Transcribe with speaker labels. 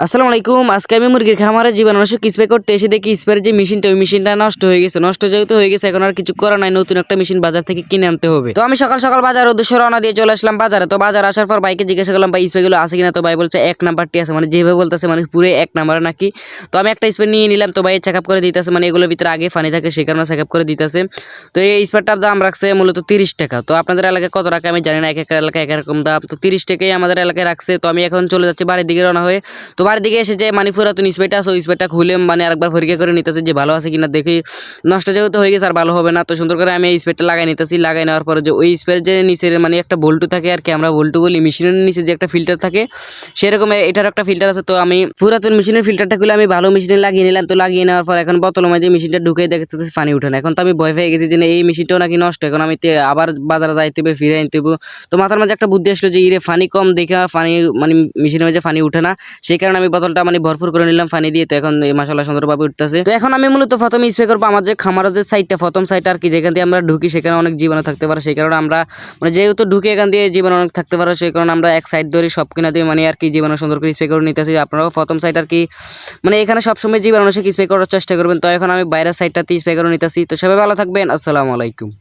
Speaker 1: আসসালামু আলাইকুম। আজকে আমি মুরগির খামারে জীবাণুনাশক স্প্রে করতে এসে দেখি স্প্রের যে মেশিনটা, ওই মেশিনটা নষ্ট হয়ে গেছে। নষ্ট যেহেতু হয়ে গেছে, এখন আর কিছু করার নাই, নতুন একটা মেশিন বাজার থেকে কিনে আনতে হবে। তো আমি সকাল সকাল বাজারের উদ্দেশ্যে রওনা দিয়ে চলে আসলাম বাজারে। তো বাজার আসার পর ভাইকে জিজ্ঞাসা করলাম, ভাই স্প্রে গুলো আছে কিনা? তো ভাই বলছে 1 নাম্বারটি আছে, মানে যেভাবে বলতেছে মানে পুরো 1 নাম্বার নাকি। তো আমি একটা স্প্রে নিয়ে নিলাম। তো ভাই চেক আপ করে দিতেছে, মানে এগুলোর ভিতরে আগে পানি থাকে, সেই কারণে চেক আপ করে দিতেছে। তো এই স্প্রেটার দাম রাখছে মূলত 30 টাকা। তো আপনাদের এলাকায় কত টাকা আমি জানি না, এক এক এলাকায় এক রকম দাম। তো 30 টাকাই আমাদের এলাকায় রাখছে। তো আমি এখন চলে যাচ্ছি বাড়ির দিকে রওনা হয়ে। তো বাড়ির দিকে এসে যে মানে পুরাতন স্প্রেটা আছে, ওই স্প্রেটা খুলে মানে আরেকবার পরীক্ষা করে নিতেছে যে ভালো আছে কিনা, দেখি নষ্ট যেহেতু হয়ে গেছে আর ভালো হবে না। তো সুন্দর করে আমি এই স্প্রেটা লাগাই নিতেছি। লাগাই নেওয়ার পরে যে ওই স্প্রের যে নিচের মানে একটা বল্টু থাকে আর কি, আমরা বল্টু বলি, মেশিনের নিচে যে একটা ফিল্টার থাকে সেরকম এটার একটা ফিল্টার আছে। তো আমি পুরাতন মেশিনের ফিল্টারটা খুলে আমি ভালো মেশিনে লাগিয়ে নিলাম। তো লাগিয়ে নেওয়ার পর এখন বোতলের মধ্যে মেশিনটা ঢুকে দেখতেছি পানি উঠে না। এখন তো আমি ভয় পেয়ে গেছি যে এই মেশিনটাও নাকি নষ্ট। এখন আমি আবার বাজারে যাইতে হবে, ফিরে আনতে হবে। তো মাথার মাঝে একটা বুদ্ধি আসলো যে ইরে পানি কম দেখে পানি মানে মেশিনের মাঝে পানি উঠে না, সেই কারণে আমি বোতলটা মানে ভরপুর করে নিলাম পানি দিয়ে। তো এখন এই মাশাআল্লাহ সুন্দরভাবে উঠতেছে। তো এখন আমি মূলত প্রথমে স্প্রে করবো আমার যে খামারের যে সাইডটা, প্রথম সাইড আর কি, যেখান দিয়ে আমরা ঢুকি সেখানে অনেক জীবাণু থাকতে পারে। সেই কারণে আমরা মানে যেহেতু ঢুকে এখান দিয়ে জীবাণু অনেক থাকতে পারে, সেই কারণে আমরা এক সাইড ধরে সব কিনা দিয়ে মানে আর কি জীবাণু সুন্দর করে স্প্রে করে নিতেছি। আপনারাও প্রথম সাইড আর কি মানে এখানে সবসময় জীবাণুনাশক স্প্রে করার চেষ্টা করবেন। তো এখন আমি বাইরের সাইডটাতে স্প্রে করে নিতেছি। তো সবাই ভালো থাকবেন। আসসালামু আলাইকুম।